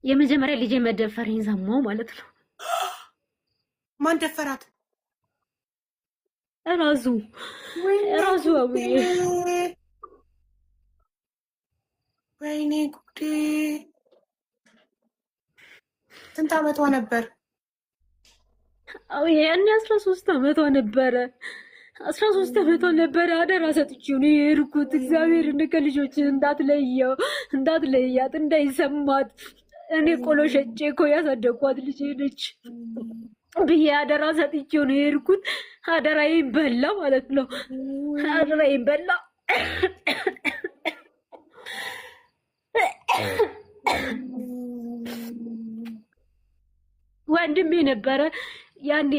የመጀመሪያ ልጄ መደፈሬን ሰማሁ ማለት ነው። ማን ደፈራት? ራሱ አቡዬ። ወይኔ ጉዴ! ስንት ዓመቷ ነበር? ያኔ 13 ዓመቷ ነበረ። 13 ዓመቷ ነበረ። አደራ ሰጥቼው ነው የሄድኩት። እግዚአብሔር ከልጆች እንዳትለያት እንዳይሰማት። እኔ ቆሎ ሸጬ እኮ ያሳደግኳት ልጄ ነች ብዬ አደራ ሰጥቼው ነው የሄድኩት። አደራዬን በላ ማለት ነው። አደራዬን በላ። ወንድሜ ነበረ ያኔ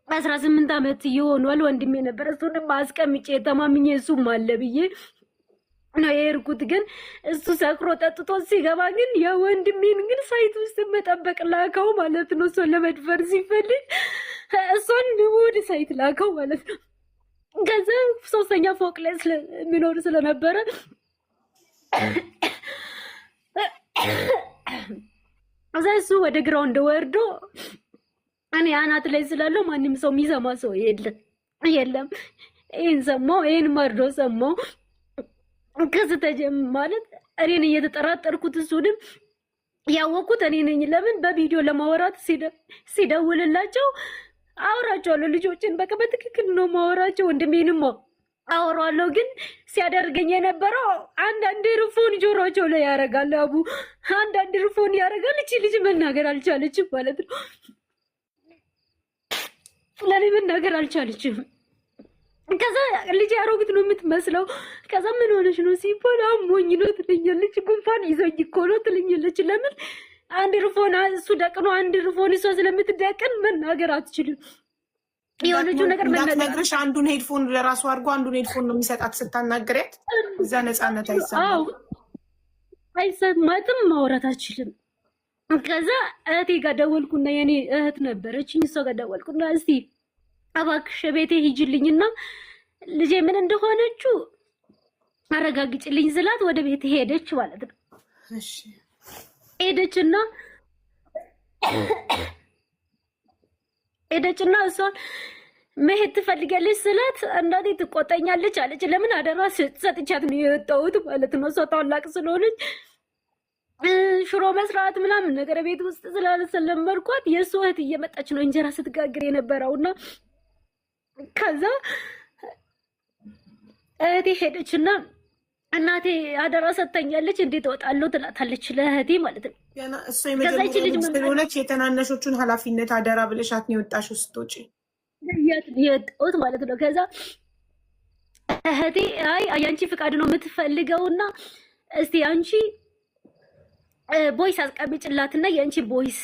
18 ዓመት ይሆናል። ወንድሜ ነበረ። እሱንም አስቀምጬ ተማምኜ እሱም አለ ብዬ ነው የሄድኩት። ግን እሱ ሰክሮ ጠጥቶ ሲገባ ግን የወንድሜን ግን ሳይት ውስጥ መጠበቅ ላከው ማለት ነው። እሷን ለመድፈር ሲፈልግ እሷን ወደ ሳይት ላከው ማለት ነው። ከዛ 3ኛ ፎቅ ላይ የሚኖር ስለነበረ እዛ እሱ ወደ ግራውንድ ወርዶ እኔ አናት ላይ ስላለው ማንም ሰው የሚሰማ ሰው የለም። ይሄን ሰማው፣ ይሄን መርዶ ሰማው። ከስተጀም ማለት እኔን እየተጠራጠርኩት እሱንም ያወቁት እኔ ነኝ። ለምን በቪዲዮ ለማወራት ሲደውልላቸው አወራቸዋለሁ። ልጆችን በቃ በትክክል ነው ማወራቸው። ወንድሜንም አወራለሁ። ግን ሲያደርገኝ የነበረው አንዳንድ ርፎን ጆሮቸው ላይ ያደርጋል። አቡ አንዳንድ ርፎን ያደርጋል። እቺ ልጅ መናገር አልቻለችም ማለት ነው። ለኔ መናገር አልቻለችም። ከዛ ልጅ አሮጊት ነው የምትመስለው። ከዛ ምን ሆነሽ ነው ሲባል አሞኝ ነው ትለኛለች። ጉንፋን ይዞኝ እኮ ነው ትለኛለች። ለምን አንድ ርፎን እሱ ደቅኖ አንድ ርፎን እሷ ስለምትደቅን መናገር አትችልም። የሆነችው ነገር ነግረሽ አንዱን ሄድፎን ለራሱ አድርጎ አንዱን ሄድፎን ነው የሚሰጣት ስታናግሪያት። እዛ ነፃነት አይሰማትም፣ ማውራት አትችልም። ከዛ እህቴ ጋር ደወልኩና የኔ እህት ነበረችኝ። እሷ ጋር ደወልኩና እስቲ እባክሽ ቤቴ ሂጂልኝና ልጄ ምን እንደሆነችው አረጋግጭልኝ ስላት ወደ ቤት ሄደች ማለት ነው። እሺ ሄደችና እሷን መሄድ ትፈልጋለች ስላት እናቴ ትቆጣኛለች አለች። ለምን አደራ ሰጥቻት ነው የወጣሁት ማለት ነው። እሷ ታላቅ ስለሆነች ሽሮ መስራት ምናምን ነገር ቤት ውስጥ ስላልሰለመድኳት የእሱ እህት እየመጣች ነው እንጀራ ስትጋግር የነበረውና ከዛ እህቴ ሄደችና እናቴ አደራ ሰጥተኛለች እንዴት እወጣለሁ ትላታለች ለእህቴ ማለት ነው። እሷ የመጀመሪያ ስለሆነች የተናነሾቹን ኃላፊነት አደራ ብለሻት ነው የወጣሽው ስትወጪ የወጣሁት ማለት ነው። ከዛ እህቴ አይ ያንቺ ፍቃድ ነው የምትፈልገውና እስቲ አንቺ ቦይስ አስቀምጭላትና የአንቺ ቦይስ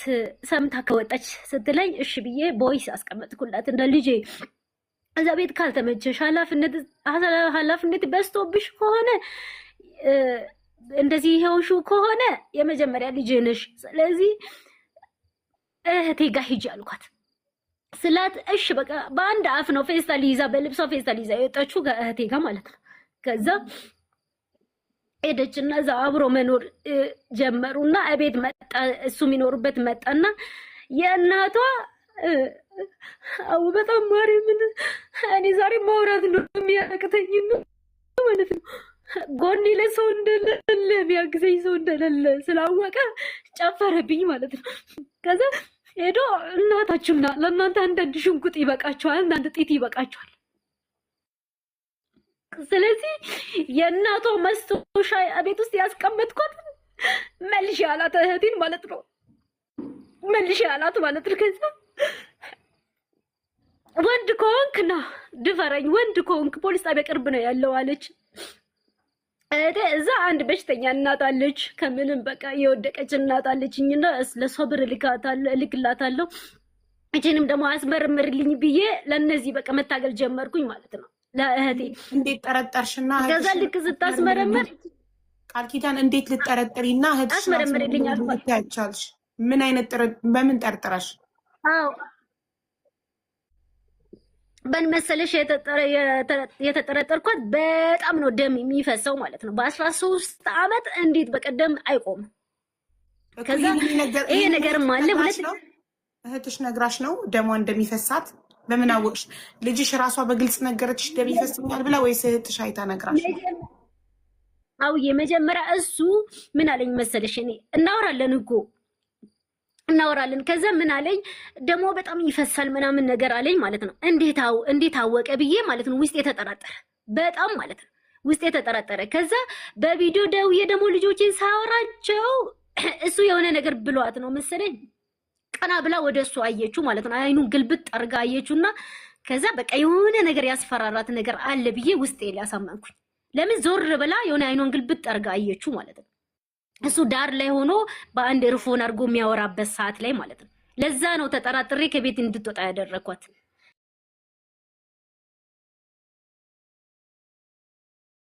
ሰምታ ከወጣች ስትለኝ እሺ ብዬ ቦይስ አስቀመጥኩላት። እንደ ልጄ እዛ ቤት ካልተመቸሽ ኃላፊነት በዝቶብሽ ከሆነ እንደዚህ ይሄውሹ ከሆነ የመጀመሪያ ልጄ ነሽ፣ ስለዚህ እህቴ ጋር ሂጂ አልኳት ስላት እሺ በቃ በአንድ አፍ ነው ፌስታል ይዛ በልብሷ ፌስታል ይዛ የወጣችው ከእህቴ ጋር ማለት ነው። ከዛ ሄደችና እዛ አብሮ መኖር ጀመሩና እቤት መጣ። እሱ የሚኖርበት መጣና የእናቷ አው በጣም ማርያምን እኔ ዛሬ ማውራት ነው የሚያቅተኝ ማለት ነው። ጎኔ ለሰው እንደሌለ ቢያግዘኝ ሰው እንደሌለ ስላወቀ ጨፈረብኝ ማለት ነው። ከዛ ሄዶ እናታችሁና ለእናንተ አንዳንድ ሽንኩጥ ይበቃቸዋል፣ አንዳንድ ጤት ይበቃቸዋል። ስለዚህ የእናቷ መስቶሻ ቤት ውስጥ ያስቀመጥኳት መልሽ ያላት እህቴን ማለት ነው። መልሽ ያላት ማለት ነው። ከዛ ወንድ ከሆንክ ና ድፈረኝ፣ ወንድ ከሆንክ ፖሊስ ጣቢያ ቅርብ ነው ያለው አለች። እህቴ እዛ አንድ በሽተኛ እናት አለች፣ ከምንም በቃ የወደቀች እናት አለችኝና ለሷ ብር እልክላታለሁ። እቺንም ደግሞ አስመርምርልኝ ብዬ ለነዚህ በቃ መታገል ጀመርኩኝ ማለት ነው። ለእህቴ እንዴት ጠረጠርሽና ከዛ ልክ ስታስመረምር ቃል ኪዳን እንዴት ልጠረጥሪና እህትሽ አስመረምርልኝ አልኳት። ያቻልሽ ምን አይነት በምን ጠርጥራሽ? አዎ በን መሰለሽ የተጠረጠርኳት በጣም ነው ደም የሚፈሰው ማለት ነው። በ13 ዓመት እንዴት በቀደም አይቆም ከዛ ይሄ ነገርም አለ። ሁለት እህትሽ ነግራሽ ነው ደሟ እንደሚፈሳት? በምን አወቅሽ? ልጅሽ ራሷ በግልጽ ነገረችሽ ደም ይፈስኛል ብላ ወይስ እህትሽ አይታ ነግራሽ? አው የመጀመሪያ እሱ ምን አለኝ መሰለሽ፣ እኔ እናወራለን እኮ እናወራለን። ከዛ ምን አለኝ ደሞ በጣም ይፈሳል ምናምን ነገር አለኝ ማለት ነው። እንዴት አወቀ ብዬ ማለት ነው ውስጥ የተጠራጠረ በጣም ማለት ነው ውስጥ የተጠራጠረ። ከዛ በቪዲዮ ደውዬ ደግሞ ልጆችን ሳወራቸው እሱ የሆነ ነገር ብሏት ነው መሰለኝ ቀና ብላ ወደ እሱ አየችው ማለት ነው። አይኑን ግልብጥ አርጋ አየችውና ከዛ በቃ የሆነ ነገር ያስፈራራት ነገር አለ ብዬ ውስጤ ሊያሳመንኩኝ። ለምን ዞር ብላ የሆነ አይኑን ግልብጥ አርጋ አየችው ማለት ነው። እሱ ዳር ላይ ሆኖ በአንድ ኤርፎን አርጎ የሚያወራበት ሰዓት ላይ ማለት ነው። ለዛ ነው ተጠራጥሬ ከቤት እንድትወጣ ያደረኳት።